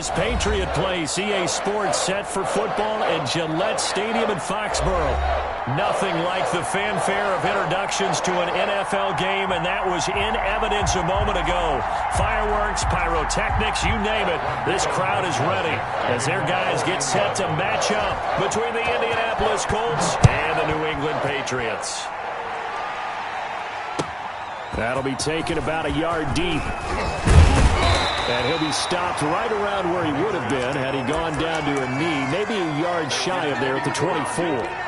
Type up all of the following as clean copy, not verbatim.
is Patriot Place, EA Sports, set for football at Gillette Stadium in Foxborough. Nothing like the fanfare of introductions to an NFL game, and that was in evidence a moment ago. Fireworks, pyrotechnics, you name it. This crowd is ready as their guys get set to match up between the Indianapolis Colts and the New England Patriots. That'll be taken about a yard deep. And he'll be stopped right around where he would have been had he gone down to a knee, maybe a yard shy of there at the 24.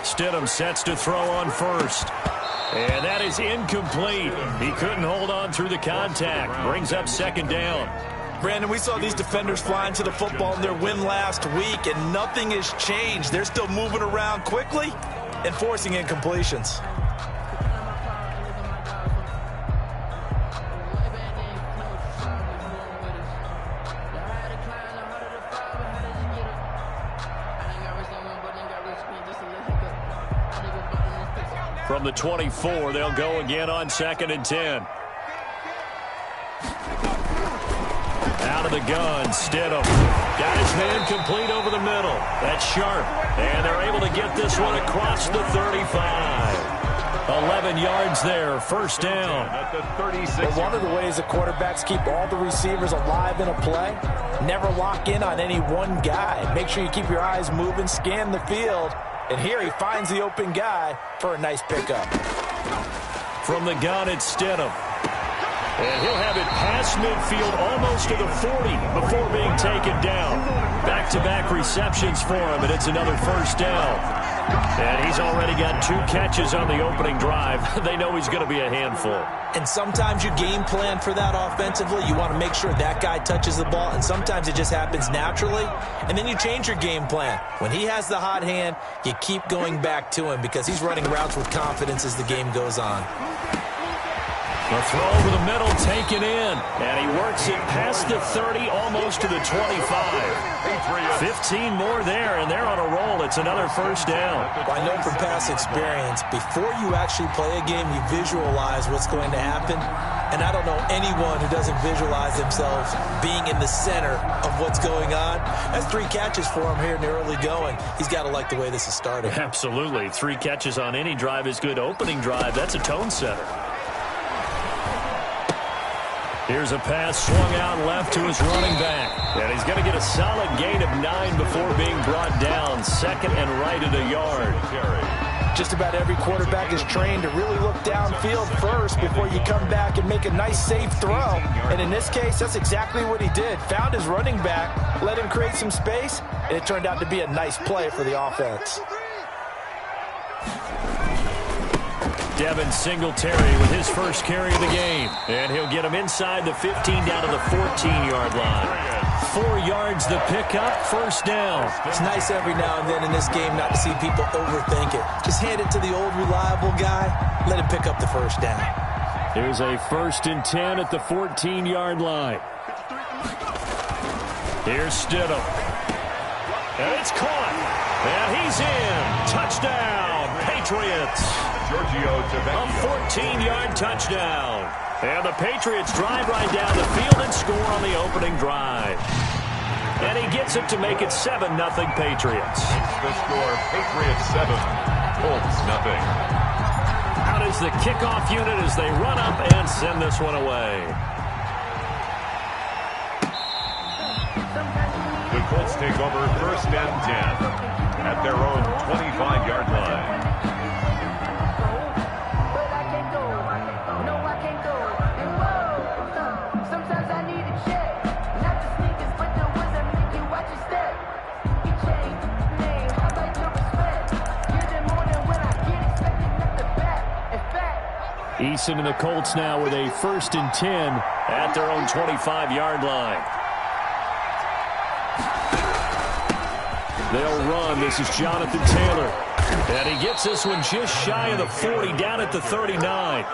Stidham sets to throw on first. And that is incomplete. He couldn't hold on through the contact. Brings up second down. Brandon, we saw these defenders flying to the football in their win last week, and nothing has changed. They're still moving around quickly and forcing incompletions. From the 24, they'll go again on 2nd and 10. Out of the gun, Stidham. Got his man complete over the middle. That's sharp. And they're able to get this one across the 35. 11 yards there, first down. Well, one of the ways the quarterbacks keep all the receivers alive in a play, never lock in on any one guy. Make sure you keep your eyes moving, scan the field. And here he finds the open guy for a nice pickup. From the gun, it's Stidham. And he'll have it past midfield almost to the 40 before being taken down. Back-to-back receptions for him, and it's another first down. And he's already got 2 catches on the opening drive. They know he's going to be a handful. And sometimes you game plan for that offensively. You want to make sure that guy touches the ball, and sometimes it just happens naturally. And then you change your game plan. When he has the hot hand, you keep going back to him because he's running routes with confidence as the game goes on. A throw over the middle, taken in. And he works it past the 30, almost to the 25. 15 more there, and they're on a roll. It's another first down. Well, I know from past experience, before you actually play a game, you visualize what's going to happen. And I don't know anyone who doesn't visualize themselves being in the center of what's going on. That's 3 catches for him here in the early going. He's got to like the way this is starting. Absolutely. 3 catches on any drive is good. Opening drive, that's a tone setter. Here's a pass swung out left to his running back. And he's going to get a solid gain of 9 before being brought down. 2nd and right at a yard. Just about every quarterback is trained to really look downfield first before you come back and make a nice, safe throw. And in this case, that's exactly what he did. Found his running back, let him create some space, and it turned out to be a nice play for the offense. Devin Singletary with his first carry of the game. And he'll get him inside the 15 down to the 14-yard line. 4 yards the pickup, first down. It's nice every now and then in this game not to see people overthink it. Just hand it to the old reliable guy. Let him pick up the first down. Here's a 1st and 10 at the 14-yard line. Here's Stidham. And it's caught. And he's in. Touchdown, Patriots. A 14-yard touchdown. And the Patriots drive right down the field and score on the opening drive. And he gets it to make it 7-0 Patriots. The score, Patriots 7, Colts 0. Out is the kickoff unit as they run up and send this one away. The Colts take over 1st and 10 at their own 25-yard line. Eason and the Colts now with a 1st and 10 at their own 25-yard line. They'll run. This is Jonathan Taylor. And he gets this one just shy of the 40, down at the 39.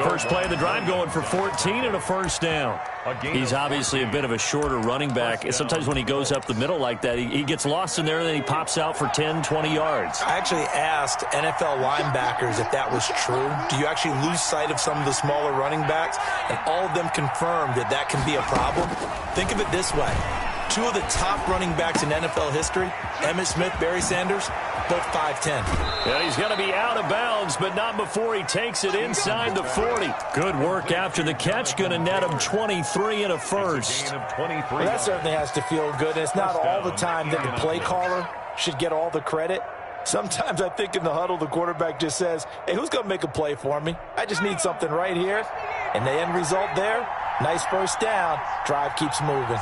First play of the drive going for 14 and a first down. He's obviously a bit of a shorter running back. And sometimes when he goes up the middle like that, he gets lost in there, and then he pops out for 10, 20 yards. I actually asked NFL linebackers if that was true. Do you actually lose sight of some of the smaller running backs? And all of them confirmed that that can be a problem. Think of it this way. Two of the top running backs in NFL history, Emmitt Smith, Barry Sanders, both 5'10". And he's going to be out of bounds, but not before he takes it inside the 40. Good work after the catch. Going to net him 23 and a first. Well, that certainly has to feel good. It's not all the time that the play caller should get all the credit. Sometimes I think in the huddle, the quarterback just says, hey, who's going to make a play for me? I just need something right here. And the end result there, nice first down. Drive keeps moving.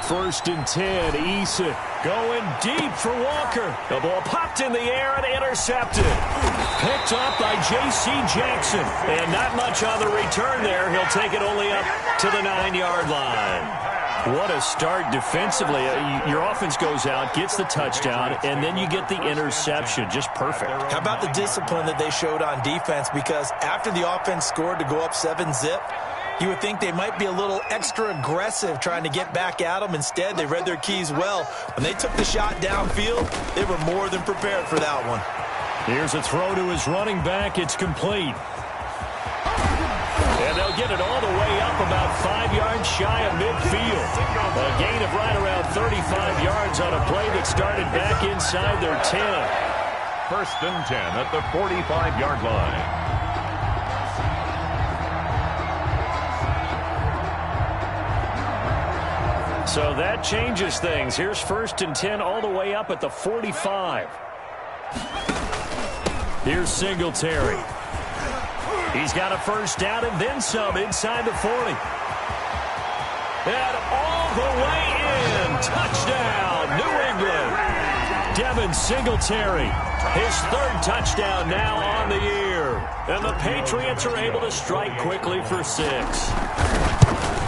First and 10, Issa going deep for Walker. The ball popped in the air and intercepted. Picked up by J.C. Jackson. And not much on the return there. He'll take it only up to the 9-yard line. What a start defensively. Your offense goes out, gets the touchdown, and then you get the interception. Just perfect. How about the discipline that they showed on defense? Because after the offense scored to go up 7-zip, you would think they might be a little extra aggressive trying to get back at them. Instead, they read their keys well. When they took the shot downfield, they were more than prepared for that one. Here's a throw to his running back. It's complete. And they'll get it all the way up about 5 yards shy of midfield. A gain of right around 35 yards on a play that started back inside their 10. First and 10 at the 45-yard line. So that changes things. Here's first and 10 all the way up at the 45. Here's Singletary. He's got a first down and then some inside the 40. And all the way in. Touchdown, New England. Devin Singletary. His third touchdown now on the year. And the Patriots are able to strike quickly for 6.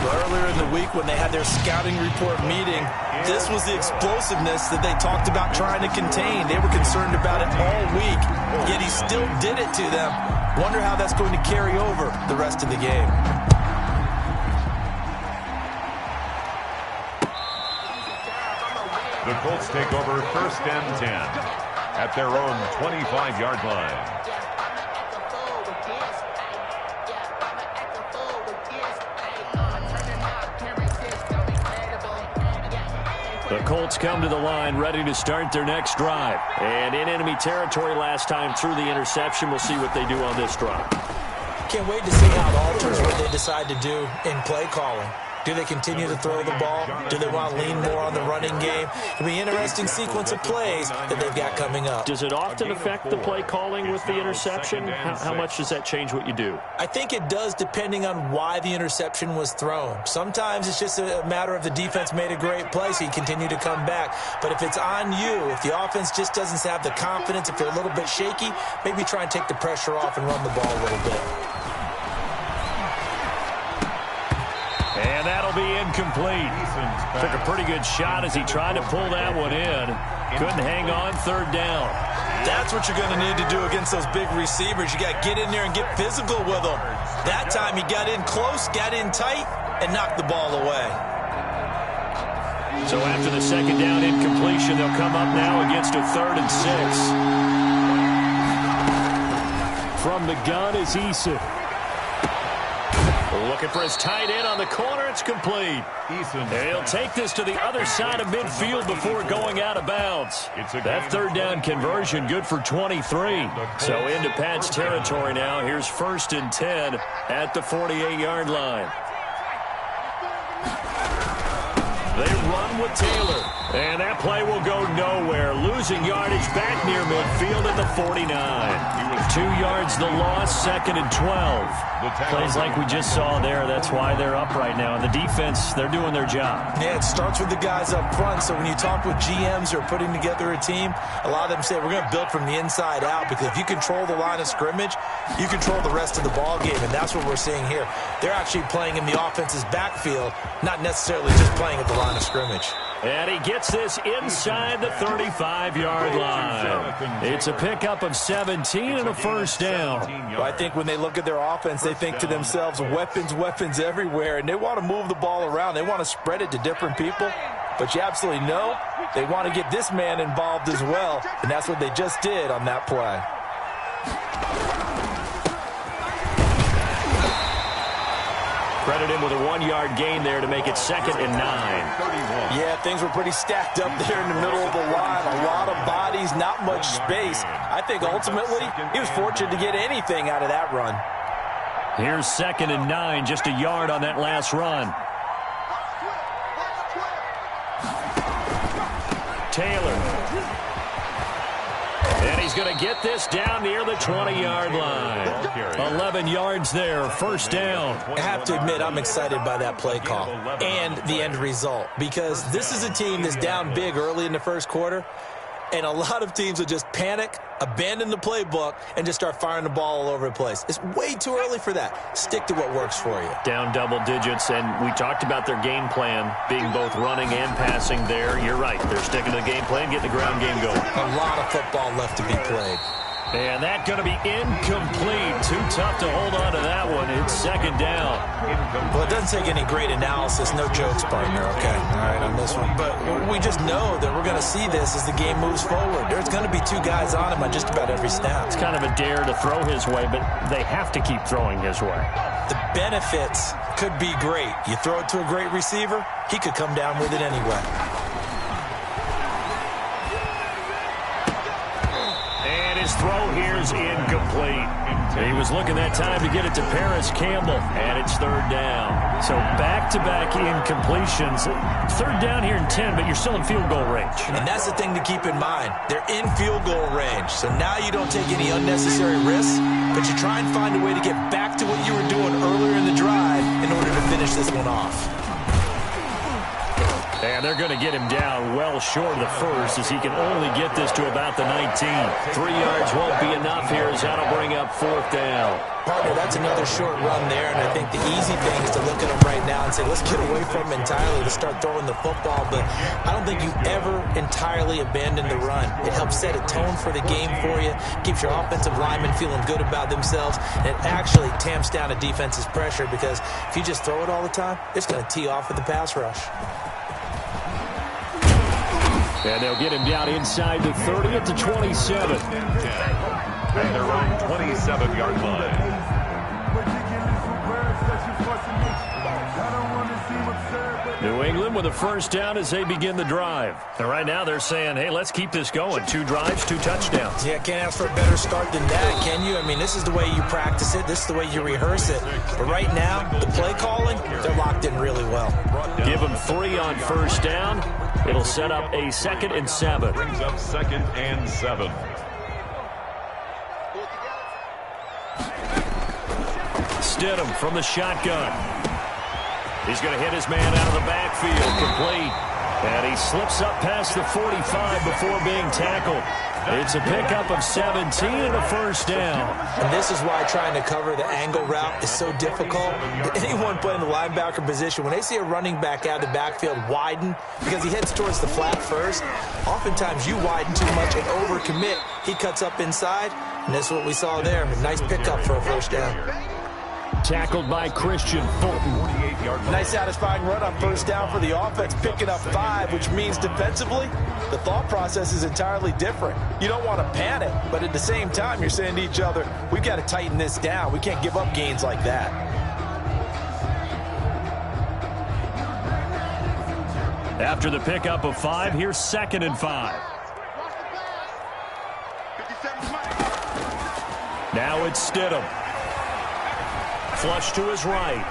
Earlier in the week when they had their scouting report meeting, this was the explosiveness that they talked about trying to contain. They were concerned about it all week, yet he still did it to them. Wonder how that's going to carry over the rest of the game. The Colts take over first and 10 at their own 25-yard line. The Colts come to the line ready to start their next drive. And in enemy territory last time through the interception. We'll see what they do on this drive. Can't wait to see how it alters what they decide to do in play calling. Do they continue to throw the ball? Do they want to lean more on the running game? It'll be an interesting sequence of plays that they've got coming up. Does it often affect the play calling with the interception? How much does that change what you do? I think it does depending on why the interception was thrown. Sometimes it's just a matter of the defense made a great play, so you continue to come back. But if it's on you, if the offense just doesn't have the confidence, if they're a little bit shaky, maybe try and take the pressure off and run the ball a little bit. And that'll be incomplete. Took a pretty good shot as he tried to pull that one in. Couldn't hang on, third down. That's what you're going to need to do against those big receivers. You got to get in there and get physical with them. That time he got in close, got in tight, and knocked the ball away. So after the second down incompletion, they'll come up now against a 3rd and 6. From the gun is Issa. Looking for his tight end on the corner. It's complete. And he'll take this to the other side of midfield before going out of bounds. That third down conversion good for 23. So into Pat's territory now. Here's first and 10 at the 48-yard line. They run with Taylor. And that play will go nowhere. Losing yardage back near midfield at the 49. 2 yards the loss, 2nd and 12. Plays like we just saw there. That's why they're up right now. And the defense, they're doing their job. Yeah, it starts with the guys up front. So when you talk with GMs who are putting together a team, a lot of them say we're going to build from the inside out, because if you control the line of scrimmage, you control the rest of the ball game, and that's what we're seeing here. They're actually playing in the offense's backfield, not necessarily just playing at the line of scrimmage. And he gets this inside the 35-yard line. It's a pickup of 17 and a first down. Well, I think when they look at their offense, they think to themselves, weapons, weapons everywhere, and they want to move the ball around. They want to spread it to different people. But you absolutely know they want to get this man involved as well, and that's what they just did on that play. Credit him with a 1-yard gain there to make it 2nd and 9. Yeah, things were pretty stacked up there in the middle of the line. A lot of bodies, not much space. I think ultimately he was fortunate to get anything out of that run. Here's 2nd and 9, just a yard on that last run. Taylor. And he's going to get this down near the 20-yard line. 11 yards there, first down. I have to admit, I'm excited by that play call and the end result, because this is a team that's down big early in the first quarter, and a lot of teams will just panic, abandon the playbook, and just start firing the ball all over the place. It's way too early for that. Stick to what works for you. Down double digits, and we talked about their game plan being both running and passing there. You're right. They're sticking to the game plan, getting the ground game going. A lot of football left to be played. And that going to be incomplete. Too tough to hold on to that one. It's 2nd down. Well, it doesn't take any great analysis. No jokes, partner, okay? All right, on this one. But we just know that we're going to see this as the game moves forward. There's going to be 2 guys on him on just about every snap. It's kind of a dare to throw his way, but they have to keep throwing his way. The benefits could be great. You throw it to a great receiver, he could come down with it anyway. His throw here is incomplete. He was looking that time to get it to Paris Campbell, and it's 3rd down. So back-to-back incompletions. 3rd down here in 10, but you're still in field goal range. And that's the thing to keep in mind. They're in field goal range. So now you don't take any unnecessary risks, but you try and find a way to get back to what you were doing earlier in the drive in order to finish this one off. And they're going to get him down well short of the first, as he can only get this to about the 19. 3 yards won't be enough here, as that'll bring up 4th down. Partner, that's another short run there, and I think the easy thing is to look at him right now and say, let's get away from him entirely to start throwing the football. But I don't think you ever entirely abandon the run. It helps set a tone for the game for you, keeps your offensive linemen feeling good about themselves, and it actually tamps down a defense's pressure, because if you just throw it all the time, it's going to tee off with the pass rush. And they'll get him down inside the 30 at the 27. At their own 27-yard line. New England with a first down as they begin the drive. And right now they're saying, hey, let's keep this going. 2 drives, 2 touchdowns. Yeah, can't ask for a better start than that, can you? I mean, this is the way you practice it. This is the way you rehearse it. But right now, the play calling, they're locked in really well. Give them 3 on first down. It'll set up a 2nd and 7. Brings up 2nd and 7. Stidham from the shotgun. He's going to hit his man out of the backfield, complete. And he slips up past the 45 before being tackled. It's a pickup of 17 and a first down. And this is why trying to cover the angle route is so difficult. Anyone playing the linebacker position, when they see a running back out of the backfield widen because he heads towards the flat first, oftentimes you widen too much and overcommit. He cuts up inside, and that's what we saw there. A nice pickup for a first down. Tackled by Christian Fulton. Nice satisfying run on first down for the offense, picking up 5, which means defensively, the thought process is entirely different. You don't want to panic, but at the same time, you're saying to each other, we've got to tighten this down. We can't give up gains like that. After the pickup of 5, here's 2nd and 5. Now it's Stidham. Flush to his right.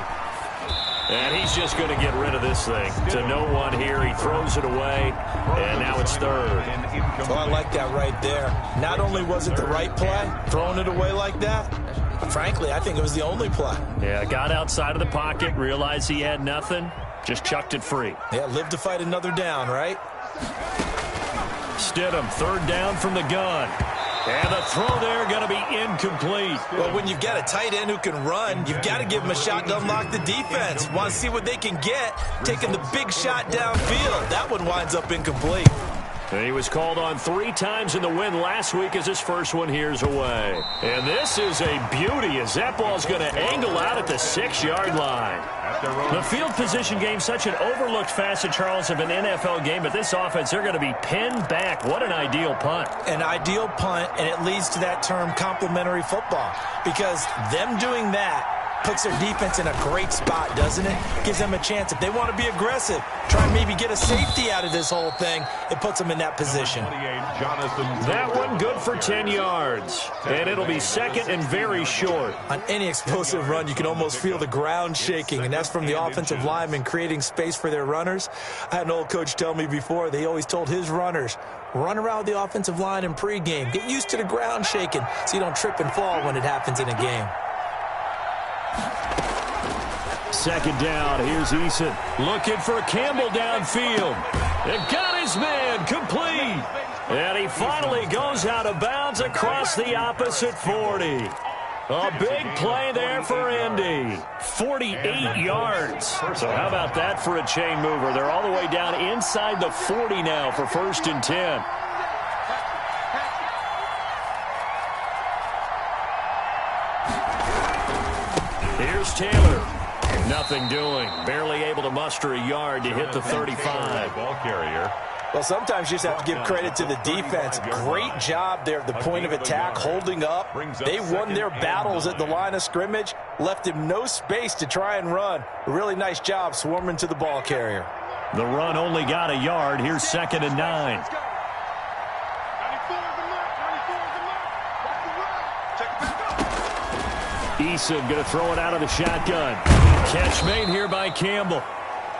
And he's just going to get rid of this thing. To no one here. He throws it away, and now it's third. Oh, I like that right there. Not only was it the right play, throwing it away like that, frankly, I think it was the only play. Yeah, got outside of the pocket, realized he had nothing, just chucked it free. Yeah, live to fight another down, right? Stidham, third down from the gun. And the throw there going to be incomplete. Well, when you've got a tight end who can run, you've got to give him a shot to unlock the defense. Want to see what they can get, taking the big shot downfield. That one winds up incomplete. And he was called on 3 times in the win last week as his first one here's away. And this is a beauty as that ball's going to angle out at the 6-yard line. The field position game, such an overlooked facet, Charles, of an NFL game, but this offense, they're going to be pinned back. What an ideal punt. An ideal punt, and it leads to that term complementary football, because them doing that puts their defense in a great spot, doesn't it? Gives them a chance. If they want to be aggressive, try and maybe get a safety out of this whole thing, it puts them in that position. That one good for 10 yards. And it'll be second and very short. On any explosive run, you can almost feel the ground shaking, and that's from the offensive linemen creating space for their runners. I had an old coach tell me before, they always told his runners, run around the offensive line in pregame. Get used to the ground shaking so you don't trip and fall when it happens in a game. Second down, here's Eason. Looking for Campbell downfield. They've got his man complete. And he finally goes out of bounds across the opposite 40. A big play there for Indy. 48 yards. So how about that for a chain mover? They're all the way down inside the 40 now for 1st and 10. Here's Taylor. Nothing doing. Barely able to muster a yard to hit the 35. Ball carrier. Well, sometimes you just have to give credit to the defense. Great job there at the point of attack, holding up. They won their battles at the line of scrimmage, left him no space to try and run. A really nice job swarming to the ball carrier. The run only got a yard. Here's 2nd and 9. Eason going to throw it out of the shotgun. Catch made here by Campbell.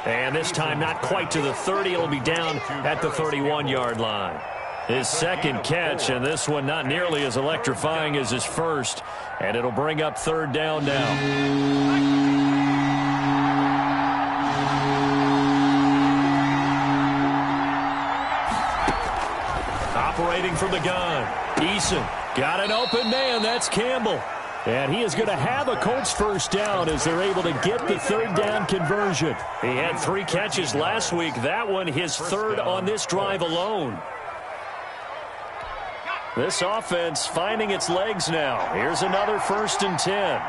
And this time not quite to the 30. It'll be down at the 31-yard line. His second catch, and this one not nearly as electrifying as his first. And it'll bring up 3rd down now. Operating from the gun. Eason got an open man. That's Campbell. And he is going to have a Colts first down as they're able to get the 3rd down conversion. He had 3 catches last week. That one his 3rd on this drive alone. This offense finding its legs now. Here's another 1st and 10.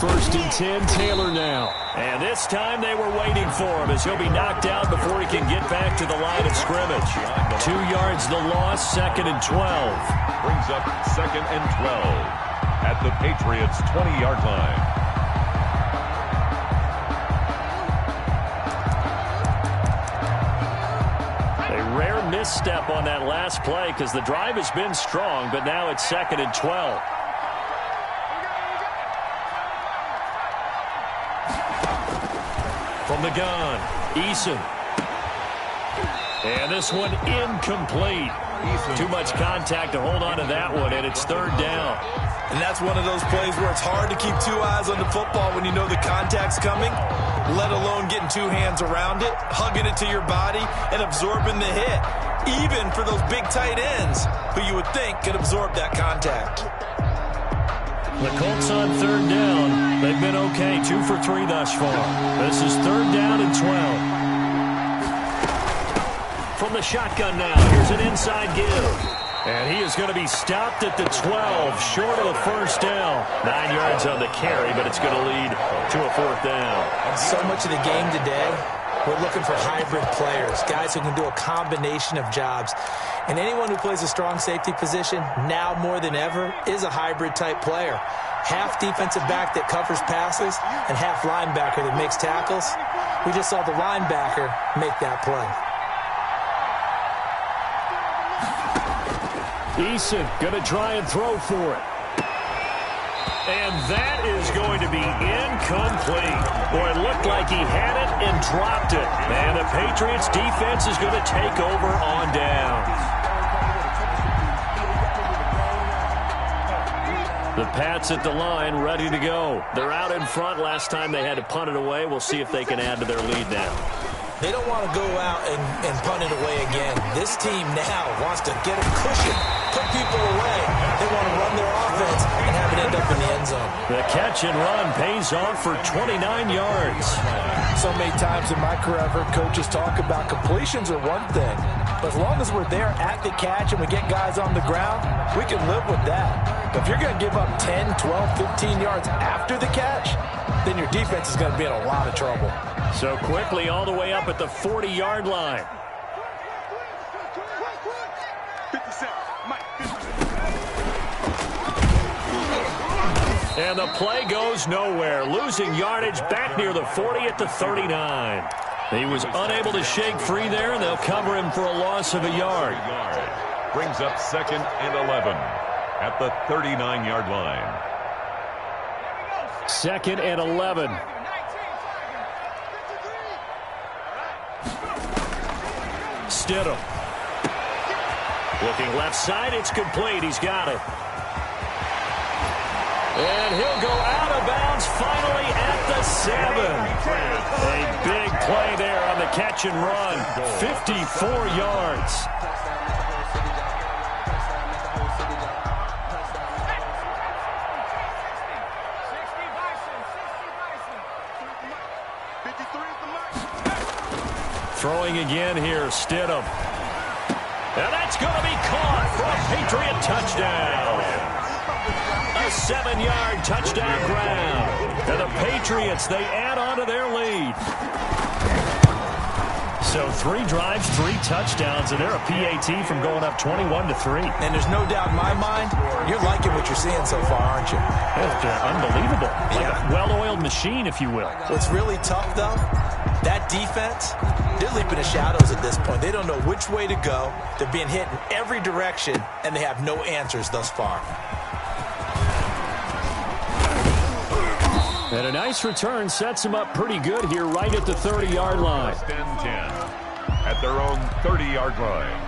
First and 10, Taylor now. And this time they were waiting for him as he'll be knocked out before he can get back to the line of scrimmage. 2 yards the loss, 2nd and 12. Brings up 2nd and 12 at the Patriots' 20-yard line. A rare misstep on that last play because the drive has been strong, but now it's 2nd and 12. From the gun, Eason. And this one incomplete. Too much contact to hold on to that one, and it's 3rd down. And that's one of those plays where it's hard to keep 2 eyes on the football when you know the contact's coming, let alone getting 2 hands around it, hugging it to your body, and absorbing the hit, even for those big tight ends who you would think could absorb that contact. The Colts on 3rd down. They've been okay, 2 for 3 thus far. This is 3rd down and 12. From the shotgun now, here's an inside give. And he is going to be stopped at the 12, short of the first down. 9 yards on the carry, but it's going to lead to a 4th down. So much of the game today, we're looking for hybrid players, guys who can do a combination of jobs. And anyone who plays a strong safety position, now more than ever, is a hybrid-type player. Half defensive back that covers passes and half linebacker that makes tackles. We just saw the linebacker make that play. Eason going to try and throw for it. And that is going to be incomplete. Boy, it looked like he had it and dropped it. And the Patriots defense is going to take over on downs. The Pats at the line, ready to go. They're out in front. Last time they had to punt it away. We'll see if they can add to their lead now. They don't want to go out and punt it away again. This team now wants to get a cushion, put people away. They want to run their offense and have it end up in the end zone. The catch and run pays off for 29 yards. So many times in my career, I've heard coaches talk about completions are one thing. But as long as we're there at the catch and we get guys on the ground, we can live with that. But if you're going to give up 10, 12, 15 yards after the catch, then your defense is going to be in a lot of trouble. So quickly all the way up at the 40-yard line. And the play goes nowhere. Losing yardage back near the 40 at the 39. He was unable to shake free there, and they'll cover him for a loss of a yard. Brings up 2nd and 11 at the 39-yard line. 2nd and 11. Stidham. Looking left side, it's complete. He's got it. And he'll go out of bounds finally at the 7. A big play there on the catch and run. 54 yards. Throwing again here, Stidham. And that's going to be caught for a Patriot touchdown. A 7-yard touchdown grab. And the Patriots, they add on to their lead. So 3 drives, 3 touchdowns, and they're a PAT from going up 21-3. And there's no doubt in my mind, you're liking what you're seeing so far, aren't you? It's unbelievable. Like a well-oiled machine, if you will. What's really tough, though, that defense, they're leaping the shadows at this point. They don't know which way to go. They're being hit in every direction, and they have no answers thus far. And a nice return sets them up pretty good here right at the 30-yard line. 1st and 10 at their own 30-yard line.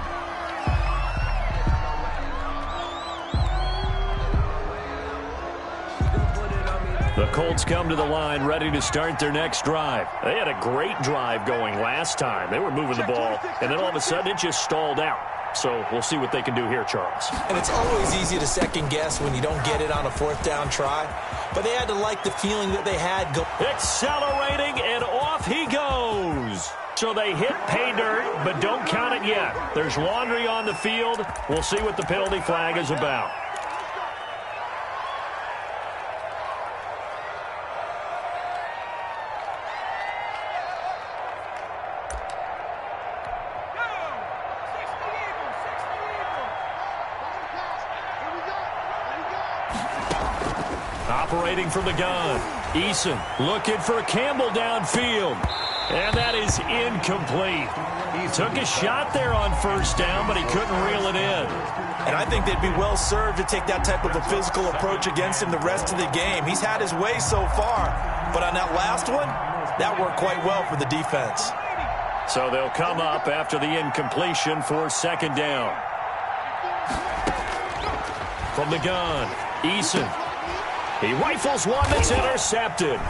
The Colts come to the line ready to start their next drive. They had a great drive going last time. They were moving the ball, and then all of a sudden it just stalled out. So we'll see what they can do here, Charles. And it's always easy to second guess when you don't get it on a 4th down try. But they had to like the feeling that they had. Accelerating, and off he goes. So they hit pay dirt, but don't count it yet. There's laundry on the field. We'll see what the penalty flag is about. Operating from the gun. Eason looking for Campbell downfield. And that is incomplete. He took a shot there on 1st down, but he couldn't reel it in. And I think they'd be well served to take that type of a physical approach against him the rest of the game. He's had his way so far. But on that last one, that worked quite well for the defense. So they'll come up after the incompletion for 2nd down. From the gun, Eason. He rifles one that's intercepted.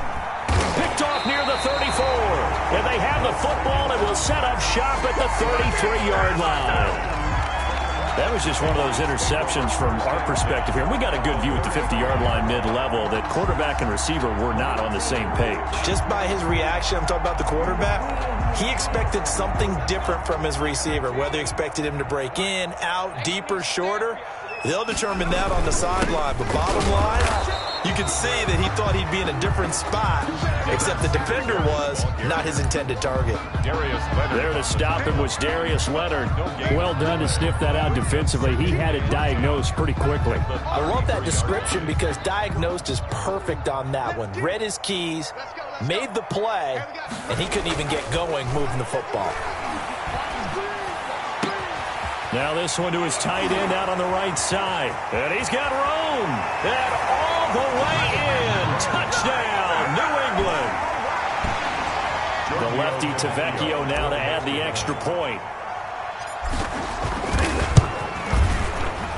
Picked off near the 34. And they have the football and will set up shop at the 33-yard line. That was just one of those interceptions from our perspective here. We got a good view at the 50-yard line mid-level that quarterback and receiver were not on the same page. Just by his reaction, I'm talking about the quarterback, he expected something different from his receiver. Whether he expected him to break in, out, deeper, shorter, they'll determine that on the sideline. But bottom line, you can see that he thought he'd be in a different spot, except the defender was not his intended target. There to stop him was Darius Leonard. Well done to sniff that out defensively. He had it diagnosed pretty quickly. I love that description because diagnosed is perfect on that one. Read his keys, made the play, and he couldn't even get going moving the football. Now this one to his tight end out on the right side. And he's got room. And all the way in. Touchdown, New England. The lefty Tavecchio now to add the extra point.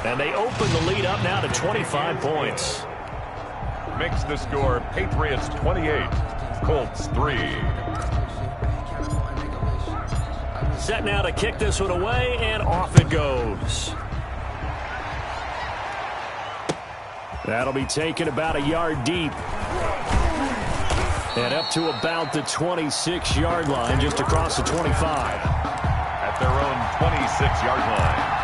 And they open the lead up now to 25 points. Makes the score Patriots 28, Colts 3. Set now to kick this one away, and off it goes. That'll be taken about a yard deep. And up to about the 26-yard line, just across the 25. At their own 26-yard line.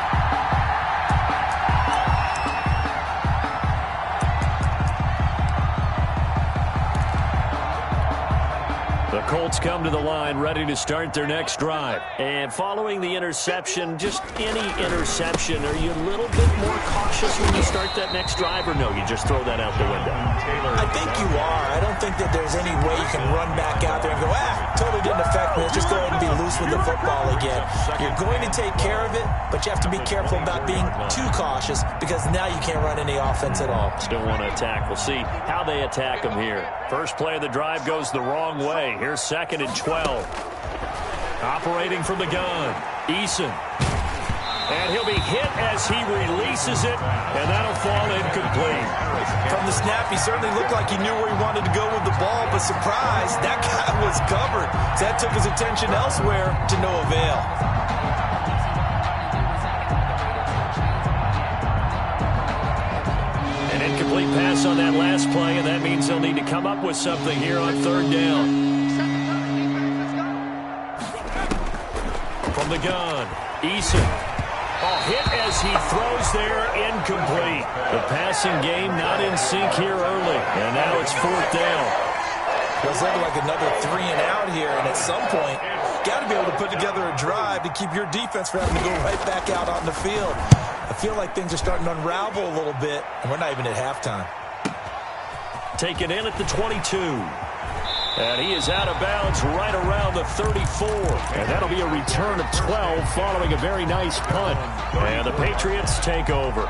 The Colts come to the line ready to start their next drive. And following the interception, just any interception, are you a little bit more cautious when you start that next drive, or no, you just throw that out the window? I think you are. I don't think that there's any way you can run back out there and go, totally didn't affect me. Let's just go ahead and be loose with the football again. You're going to take care of it, but you have to be careful about being too cautious because now you can't run any offense at all. Still want to attack. We'll see how they attack them here. First play of the drive goes the wrong way. Here's 2nd and 12. Operating from the gun, Eason. And he'll be hit as he releases it, and that'll fall incomplete. From the snap, he certainly looked like he knew where he wanted to go with the ball, but surprise, that guy was covered. So that took his attention elsewhere to no avail. An incomplete pass on that last play, and that means they'll need to come up with something here on 3rd down. From the gun, Eason. Hit as he throws there, incomplete. The passing game not in sync here early, and now it's 4th down. Feels like another 3 and out here, and at some point, got to be able to put together a drive to keep your defense from having to go right back out on the field. I feel like things are starting to unravel a little bit, and we're not even at halftime. Taken in at the 22. And he is out of bounds right around the 34. And that'll be a return of 12 following a very nice punt. And the Patriots take over.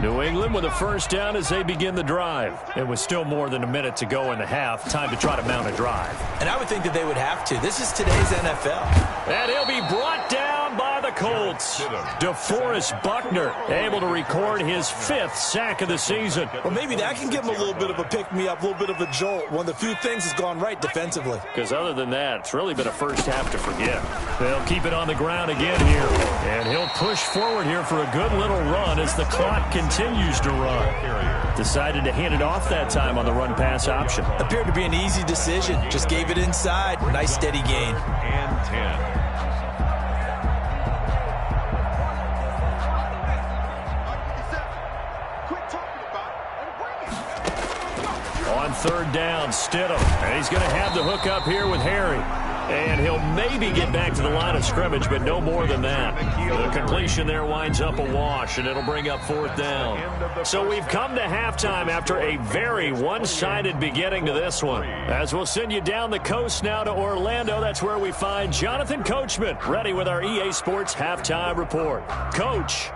New England with a first down as they begin the drive. It was still more than a minute to go in the half. Time to try to mount a drive. And I would think that they would have to. This is today's NFL. And he'll be brought down by the Colts. DeForest Buckner able to record his 5th sack of the season. Well, maybe that can give him a little bit of a pick-me-up, a little bit of a jolt. One of the few things that's gone right defensively. Because other than that, it's really been a first half to forget. They'll keep it on the ground again here. And he'll push forward here for a good little run as the clock continues to run. Decided to hand it off that time on the run-pass option. Appeared to be an easy decision. Just gave it inside. Nice steady gain. And 10. On 3rd down, Stidham. And he's going to have the hook up here with Harry. And he'll maybe get back to the line of scrimmage, but no more than that. The completion there winds up a wash, and it'll bring up 4th down. So we've come to halftime after a very one-sided beginning to this one. As we'll send you down the coast now to Orlando, that's where we find Jonathan Coachman, ready with our EA Sports Halftime Report. Coach.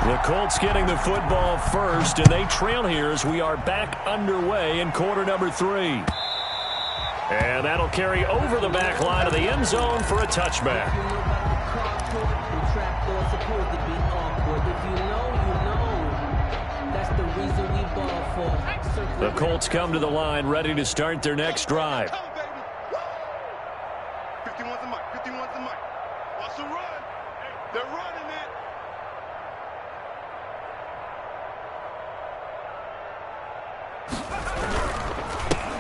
The Colts getting the football first, and they trail here as we are back underway in quarter number 3. And that'll carry over the back line of the end zone for a touchback. The Colts come to the line ready to start their next drive. 51's the mic. 51's the mic. Watch the run. They're running it.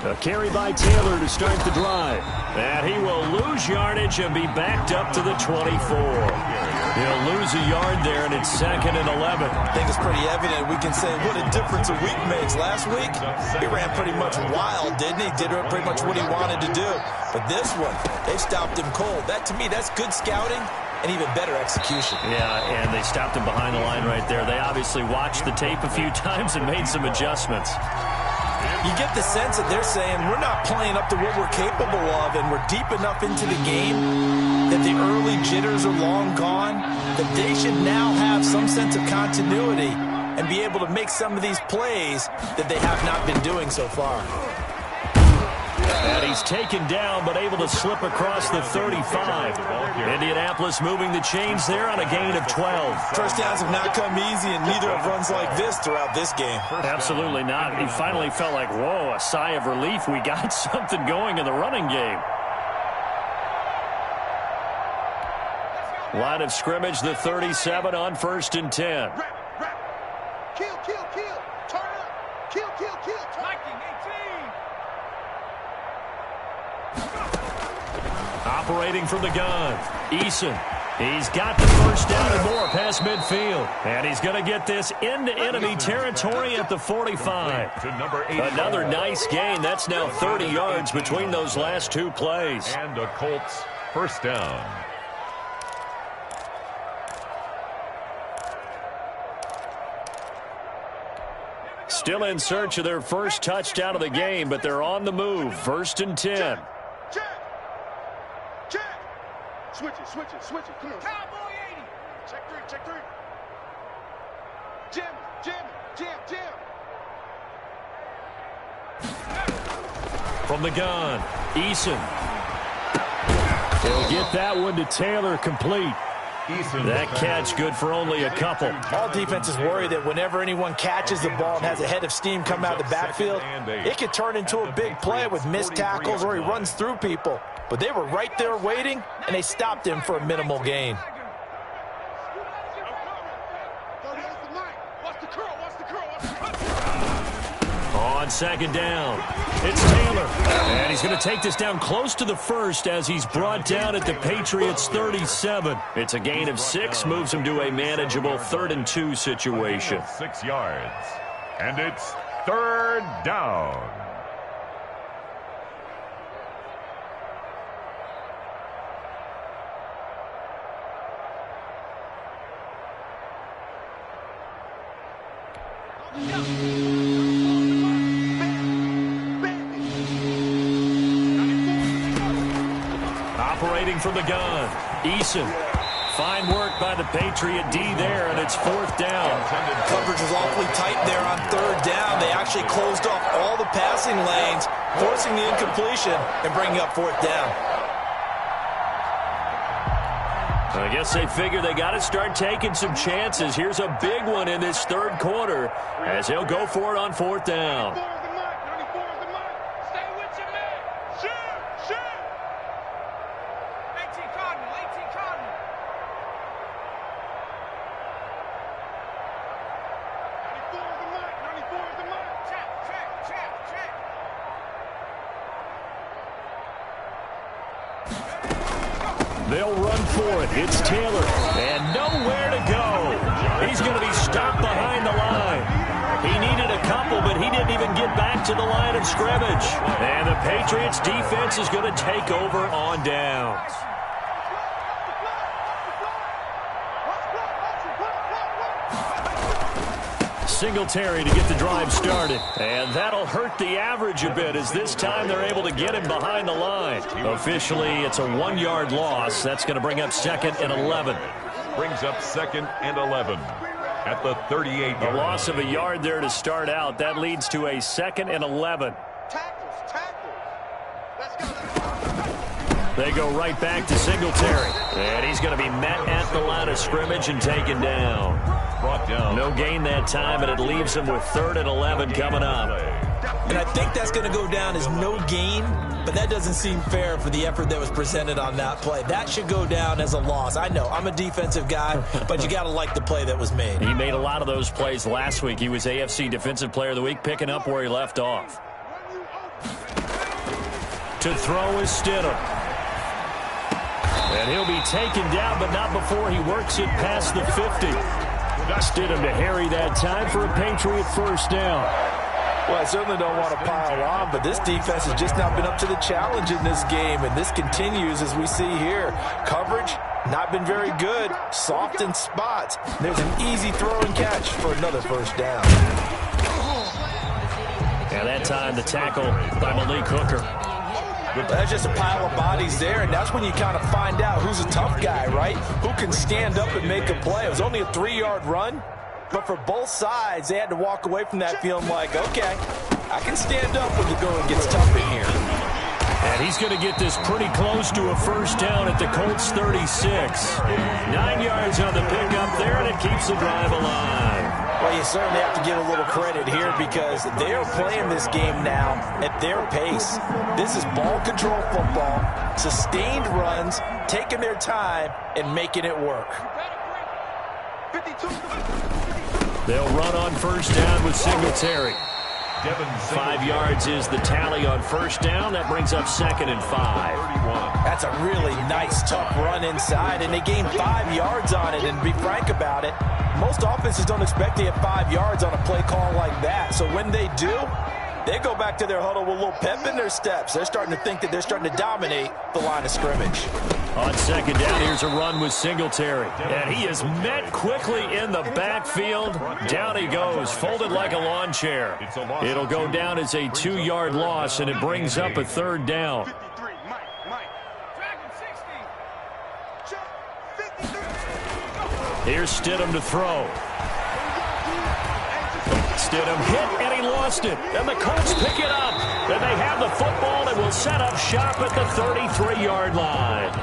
A carry by Taylor to start the drive. And he will lose yardage and be backed up to the 24. He'll lose a yard there, and it's 2nd and 11. I think it's pretty evident. We can say what a difference a week makes. Last week, he ran pretty much wild, didn't he? Did pretty much what he wanted to do. But this one, they stopped him cold. That, to me, that's good scouting and even better execution. Yeah, and they stopped him behind the line right there. They obviously watched the tape a few times and made some adjustments. You get the sense that they're saying we're not playing up to what we're capable of, and we're deep enough into the game that the early jitters are long gone, that they should now have some sense of continuity and be able to make some of these plays that they have not been doing so far. And he's taken down, but able to slip across the 35. Indianapolis moving the chains there on a gain of 12. First downs have not come easy, and neither have runs like this throughout this game. Absolutely not. He finally felt like, whoa, a sigh of relief. We got something going in the running game. Line of scrimmage, the 37 on 1st and 10. Kill, kill, kill. Turn up. Kill, kill, kill. Operating from the gun, Eason. He's got the first down and more past midfield. And he's going to get this into enemy territory at the 45. Another nice gain. That's now 30 yards between those last two plays. And a Colts first down. Still in search of their first touchdown of the game, but they're on the move. 1st and 10. Switch it, switch it, switch it. Come on. Cowboy 80. Check 3, check 3. Jam, jam, jam, jam. From the gun, Eason. He'll get that one to Taylor, complete. That catch good for only a couple. All defenses worry that whenever anyone catches the ball and has a head of steam come out of the backfield, it could turn into a big play with missed tackles or he runs through people. But they were right there waiting, and they stopped him for a minimal gain. On 2nd down, it's Taylor. And he's going to take this down close to the 1st as he's brought down at the Patriots 37. It's a gain of 6, moves him to a manageable 3rd and 2 situation. 6 yards. And it's 3rd down. Operating from the gun, Eason. Fine work by the Patriot D there, and it's 4th down. Coverage was awfully tight there on 3rd down. They actually closed off all the passing lanes, forcing the incompletion and bringing up 4th down. I guess they figure they got to start taking some chances. Here's a big one in this 3rd quarter as he'll go for it on 4th down. They'll run for it. It's Taylor. And nowhere to go. He's going to be stopped behind the line. He needed a couple, but he didn't even get back to the line of scrimmage. And the Patriots defense is going to take over on downs. Singletary to get the drive started. And that'll hurt the average a bit as this time they're able to get him behind the line. Officially, it's a 1-yard loss. That's going to bring up 2nd and 11. Brings up 2nd and 11 at the 38-yard line. A loss of a yard there to start out. That leads to a 2nd and 11. Tackles. Let's go. They go right back to Singletary. And he's going to be met at the line of scrimmage and taken down. Brought down. No gain that time, and it leaves him with 3rd and 11 coming up. And I think that's going to go down as no gain, but that doesn't seem fair for the effort that was presented on that play. That should go down as a loss. I know, I'm a defensive guy, but you got to like the play that was made. He made a lot of those plays last week. He was AFC Defensive Player of the Week, picking up where he left off. To throw is Stidham. And he'll be taken down, but not before he works it past the 50. Stidham to harry that time for a Patriot first down. Well, I certainly don't want to pile on, but this defense has just not been up to the challenge in this game, and this continues as we see here. Coverage, not been very good. Soft in spots. There's an easy throw and catch for another first down. And that time the tackle by Malik Hooker. That's just a pile of bodies there, and that's when you kind of find out who's a tough guy, right? Who can stand up and make a play. It was only a 3-yard run, but for both sides, they had to walk away from that feeling like, okay, I can stand up when the going gets tough in here. And he's going to get this pretty close to a first down at the Colts 36. 9 yards on the pickup there, and it keeps the drive alive. Well, you certainly have to give a little credit here because they are playing this game now at their pace. This is ball control football, sustained runs, taking their time, and making it work. They'll run on first down with Singletary. 5 yards is the tally on first down. That brings up 2nd and 5. That's a really nice, tough run inside, and they gained 5 yards on it. And to be frank about it, most offenses don't expect to get 5 yards on a play call like that. So when they do, they go back to their huddle with a little pep in their steps. They're starting to think that they're starting to dominate the line of scrimmage. On second down, here's a run with Singletary. And he is met quickly in the backfield. Down he goes, folded like a lawn chair. It'll go down as a 2-yard loss, and it brings up a third down. Here's Stidham to throw. Stidham hit, and he lost it. And the Colts pick it up. And they have the football and will set up shop at the 33-yard line.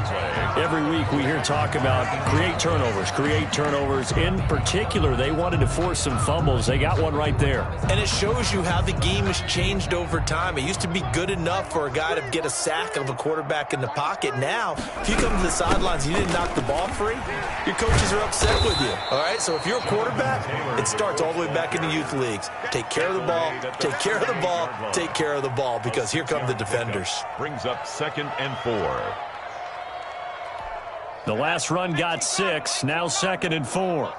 Every week we hear talk about create turnovers. In particular, they wanted to force some fumbles. They got one right there. And it shows you how the game has changed over time. It used to be good enough for a guy to get a sack of a quarterback in the pocket. Now, if you come to the sidelines and you didn't knock the ball free, your coaches are upset with you. All right, so if you're a quarterback, it starts all the way back in the youth leagues. Take care of the ball, take care of the ball, take care of the ball, because here come the defenders. Brings up 2nd and 4. The last run got 6, now 2nd and 4.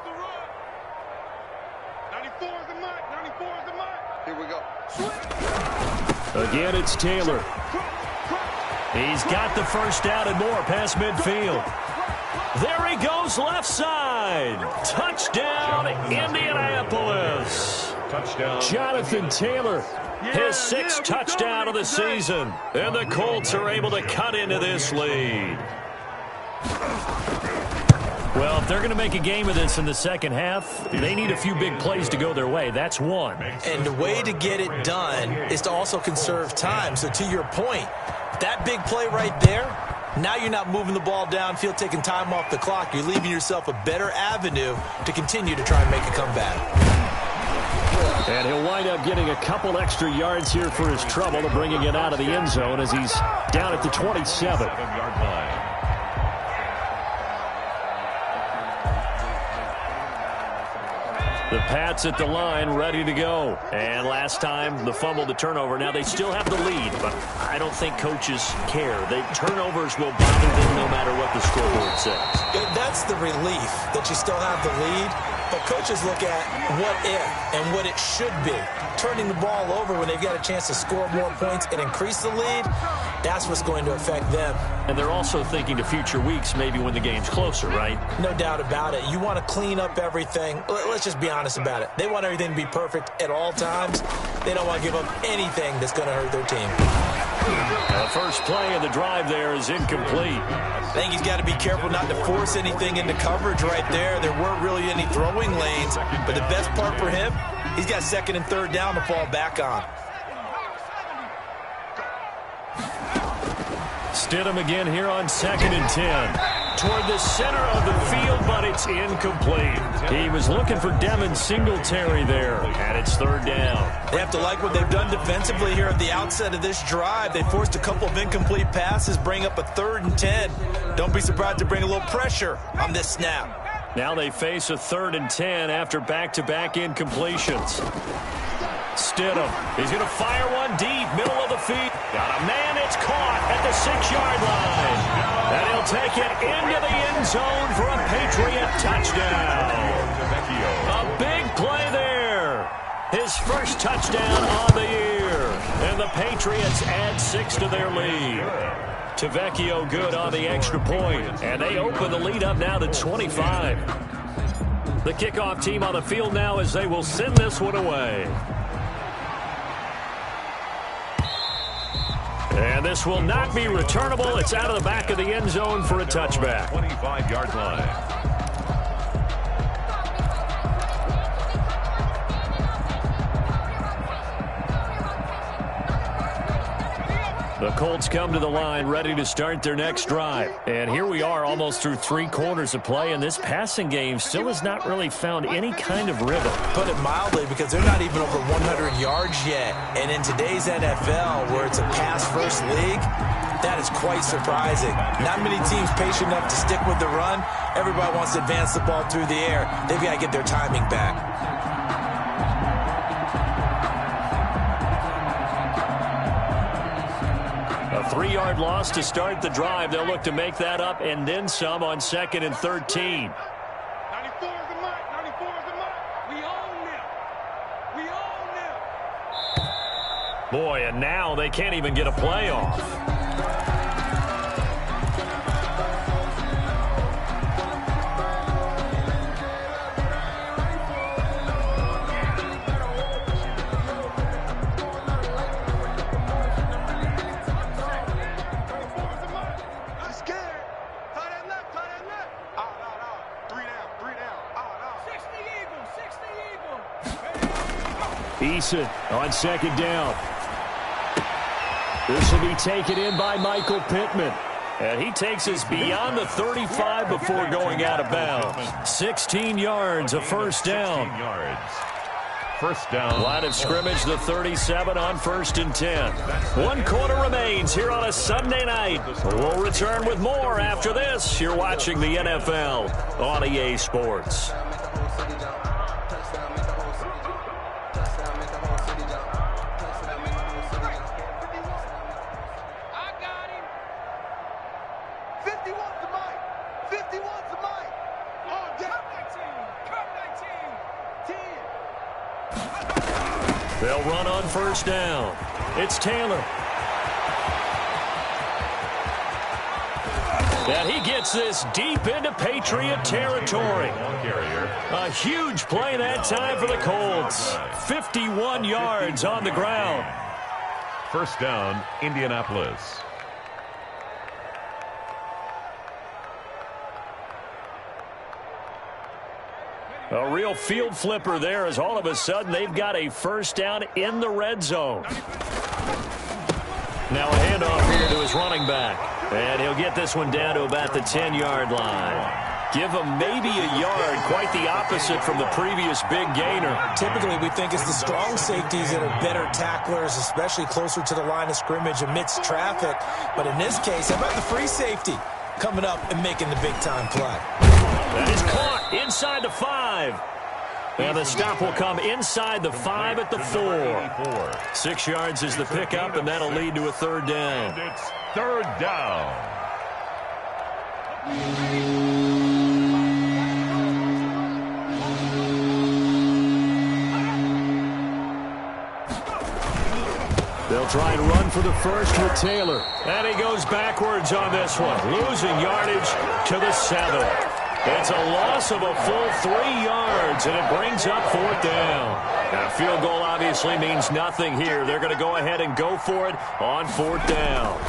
94 is the mark. 94 is the mark. Here we go. Again, it's Taylor. He's got the first down and more past midfield. There he goes, left side. Touchdown, Indianapolis. Touchdown. Jonathan Taylor, his 6th touchdown of the season. And the Colts are able to cut into this lead. Well, if they're going to make a game of this in the second half, they need a few big plays to go their way. That's one. And the way to get it done is to also conserve time. So to your point, that big play right there, now you're not moving the ball downfield, taking time off the clock. You're leaving yourself a better avenue to continue to try and make a comeback. And he'll wind up getting a couple extra yards here for his trouble to bringing it out of the end zone as he's down at the 27. 7-yard line. The Pats at the line, ready to go. And last time, the fumble, the turnover. Now, they still have the lead, but I don't think coaches care. The turnovers will bother them no matter what the scoreboard says. That's the relief that you still have the lead. But coaches look at what if and what it should be. Turning the ball over when they've got a chance to score more points and increase the lead, that's what's going to affect them. And they're also thinking to future weeks, maybe when the game's closer, right? No doubt about it. You want to clean up everything. Let's just be honest about it. They want everything to be perfect at all times. They don't want to give up anything that's going to hurt their team. The first play of the drive there is incomplete. I think he's got to be careful not to force anything into coverage right there. There weren't really any throwing lanes, but the best part for him, he's got 2nd and 3rd down to fall back on. Stidham again here on 2nd and 10. Toward the center of the field, but it's incomplete. He was looking for Devin Singletary there, and it's 3rd down. They have to like what they've done defensively here at the outset of this drive. They forced a couple of incomplete passes, bring up a 3rd and 10. Don't be surprised to bring a little pressure on this snap. Now they face a 3rd and 10 after back-to-back incompletions. Stidham. He's going to fire one deep, middle of the field. Got a man. It's caught at the 6-yard line. And he'll take it into the end zone for a Patriot touchdown. A big play there. His first touchdown on the year. And the Patriots add 6 to their lead. Tavecchio good on the extra point. And they open the lead up now to 25. The kickoff team on the field now as they will send this one away. And this will not be returnable. It's out of the back of the end zone for a touchback. 25-yard line. The Colts come to the line ready to start their next drive. And here we are almost through 3 quarters of play, and this passing game still has not really found any kind of rhythm. Put it mildly, because they're not even over 100 yards yet. And in today's NFL, where it's a pass-first league, that is quite surprising. Not many teams patient enough to stick with the run. Everybody wants to advance the ball through the air. They've got to get their timing back. A 3-yard loss to start the drive. They'll look to make that up and then some on 2nd and 13. 94 is the mark. 94 is the mark. We own them. We own them. Boy, and now they can't even get a play off. Eason on 2nd down. This will be taken in by Michael Pittman. And he takes us beyond the 35 before going out of bounds. 16 yards, a first down. First down. Line of scrimmage, the 37 on 1st and 10. 1 quarter remains here on a Sunday night. We'll return with more after this. You're watching the NFL on EA Sports. They'll run on 1st down. It's Taylor. And he gets this deep into Patriot territory. A huge play that time for the Colts. 51 yards on the ground. First down, Indianapolis. A real field flipper there as all of a sudden they've got a first down in the red zone. Now a handoff here to his running back. And he'll get this one down to about the 10-yard line. Give him maybe a yard, quite the opposite from the previous big gainer. Typically, we think it's the strong safeties that are better tacklers, especially closer to the line of scrimmage amidst traffic. But in this case, how about the free safety coming up and making the big-time play? That is caught inside the 5. And the stop will come inside the 5 at the 4. 6 yards is the pickup, and that'll lead to a 3rd down. And it's 3rd down. They'll try and run for the first with Taylor. And he goes backwards on this one, losing yardage to the 7. It's a loss of a full 3 yards, and it brings up 4th down. Now, a field goal obviously means nothing here. They're going to go ahead and go for it on 4th down.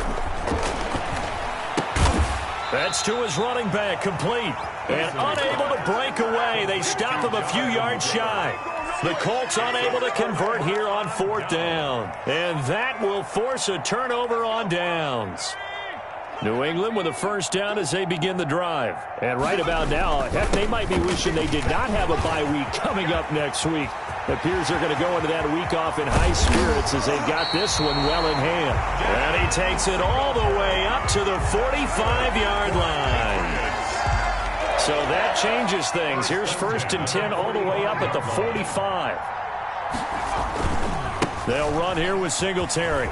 That's to his running back, complete. And unable to break away. They stop him a few yards shy. The Colts unable to convert here on 4th down. And that will force a turnover on downs. New England with a first down as they begin the drive. And right about now, heck, they might be wishing they did not have a bye week coming up next week. It appears they're going to go into that week off in high spirits as they've got this one well in hand. And he takes it all the way up to the 45-yard line. So that changes things. Here's 1st and 10 all the way up at the 45. They'll run here with Singletary.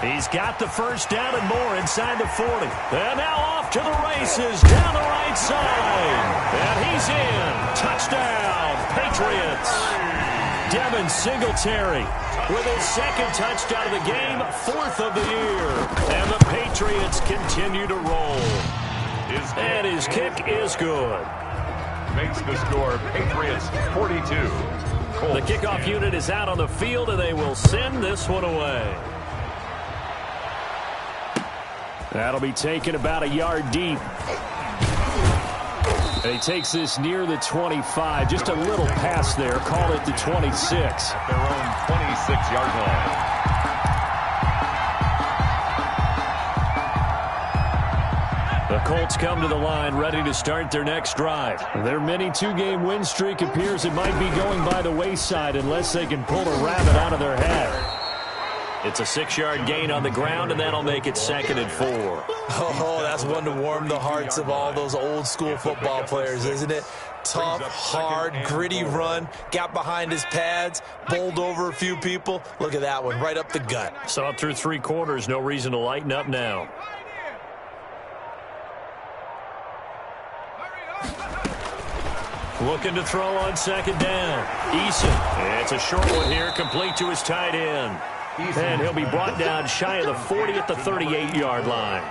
He's got the first down and more inside the 40. And now off to the races down the right side. And he's in. Touchdown, Patriots. Devin Singletary with his second touchdown of the game, fourth of the year. And the Patriots continue to roll. And his kick is good. Makes the score Patriots 42. The kickoff unit is out on the field, and they will send this one away. That'll be taken about a yard deep. And he takes this near the 25. Just a little pass there. Call it the 26. At their own 26-yard line. The Colts come to the line ready to start their next drive. Their mini two-game win streak appears it might be going by the wayside unless they can pull a rabbit out of their hat. It's a 6-yard gain on the ground, and that'll make it 2nd and 4. Oh, that's one to warm the hearts of all those old-school football players, isn't it? Tough, hard, gritty run, got behind his pads, bowled over a few people. Look at that one, right up the gut. Saw it through 3 quarters, no reason to lighten up now. Looking to throw on 2nd down. Eason. It's a short one here, complete to his tight end. And he'll be brought down shy of the 40 at the 38-yard line.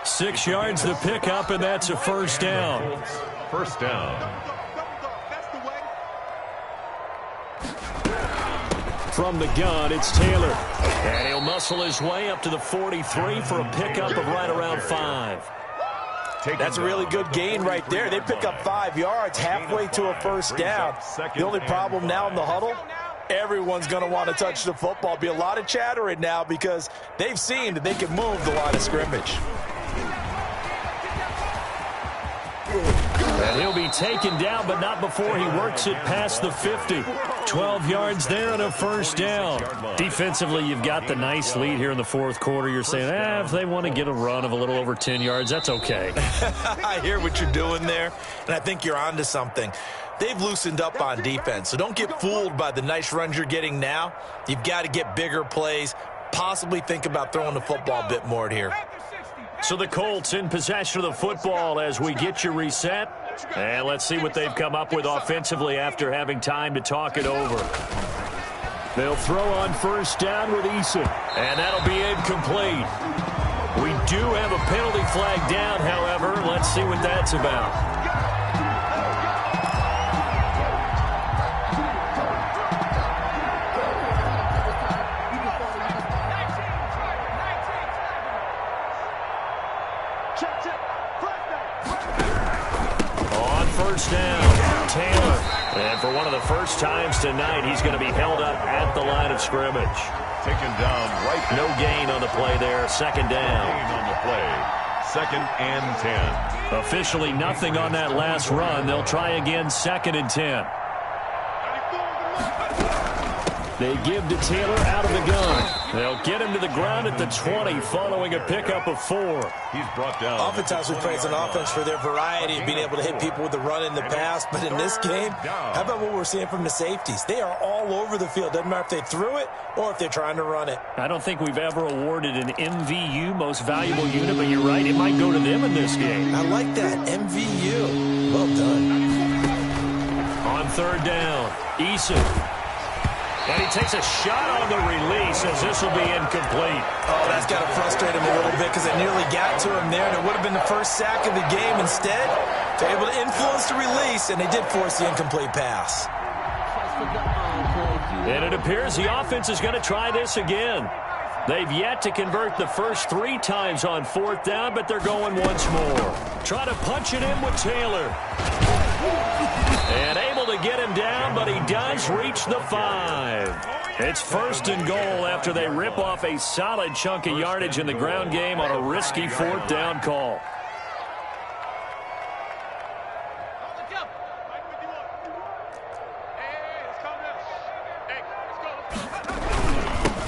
6 yards the pickup, and that's a first down. First down. From the gun, it's Taylor. And he'll muscle his way up to the 43 for a pickup of right around 5. That's a really good gain right there. They pick up 5 yards halfway to a first down. The only problem now in the huddle, everyone's going to want to touch the football. Be a lot of chattering now because they've seen that they can move the line of scrimmage. And he'll be taken down, but not before he works it past the 50. 12 yards there and a first down. Defensively, you've got the nice lead here in the 4th quarter. You're saying, if they want to get a run of a little over 10 yards, that's okay. I hear what you're doing there, and I think you're onto something. They've loosened up on defense, so don't get fooled by the nice runs you're getting now. You've got to get bigger plays, possibly think about throwing the football a bit more here. So the Colts in possession of the football as we get you reset. And let's see what they've come up with offensively after having time to talk it over. They'll throw on first down with Eason. And that'll be incomplete. We do have a penalty flag down, however. Let's see what that's about. First down, Taylor. And for one of the first times tonight, he's going to be held up at the line of scrimmage. Taken down right there. No gain on the play there. 2nd down. Gain on the play. 2nd and 10. Officially nothing on that last run. They'll try again 2nd and 10. They give to Taylor out of the gun. They'll get him to the ground at the 20 following a pickup of 4. He's brought down. Oftentimes we praise an offense for their variety of being able to hit people with the run in the pass. But in this game, how about what we're seeing from the safeties? They are all over the field. Doesn't matter if they threw it or if they're trying to run it. I don't think we've ever awarded an MVU, most valuable unit, but you're right, it might go to them in this game. I like that, MVU. Well done. On 3rd down, Eason. And he takes a shot on the release as this will be incomplete. Oh, that's got to frustrate him a little bit because it nearly got to him there, and it would have been the first sack of the game. Instead, they're able to influence the release, and they did force the incomplete pass. And it appears the offense is going to try this again. They've yet to convert the first 3 times on 4th down, but they're going once more. Try to punch it in with Taylor. And able to get him down, but he does reach the 5. It's 1st and goal after they rip off a solid chunk of yardage in the ground game on a risky 4th down call.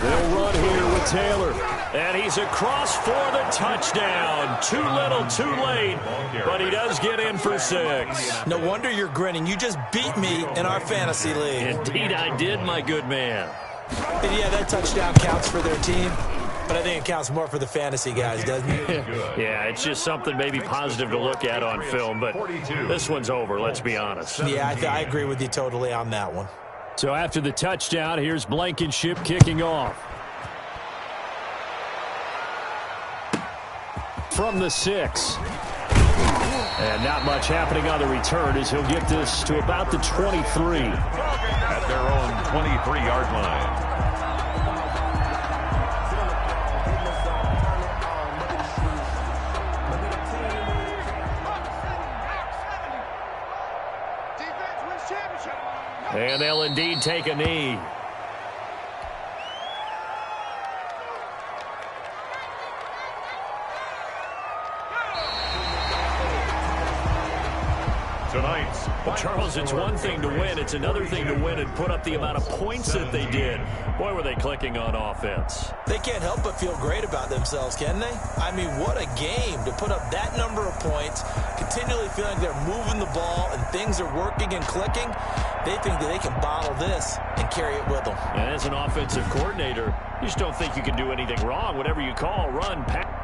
They'll run here with Taylor. And he's across for the touchdown. Too little, too late. But he does get in for 6. No wonder you're grinning. You just beat me in our fantasy league. Indeed I did, my good man. And yeah, that touchdown counts for their team, but I think it counts more for the fantasy guys, doesn't it? Yeah, it's just something maybe positive to look at on film, but this one's over, let's be honest. Yeah, I agree with you totally on that one. So after the touchdown, here's Blankenship kicking off. From the 6. And not much happening on the return as he'll get this to about the 23. At their own 23-yard line. And they'll indeed take a knee. Well, Charles, it's one thing to win. It's another thing to win and put up the amount of points that they did. Boy, were they clicking on offense. They can't help but feel great about themselves, can they? I mean, what a game to put up that number of points, continually feeling like they're moving the ball and things are working and clicking. They think that they can bottle this and carry it with them. And as an offensive coordinator, you just don't think you can do anything wrong. Whatever you call, run, pass.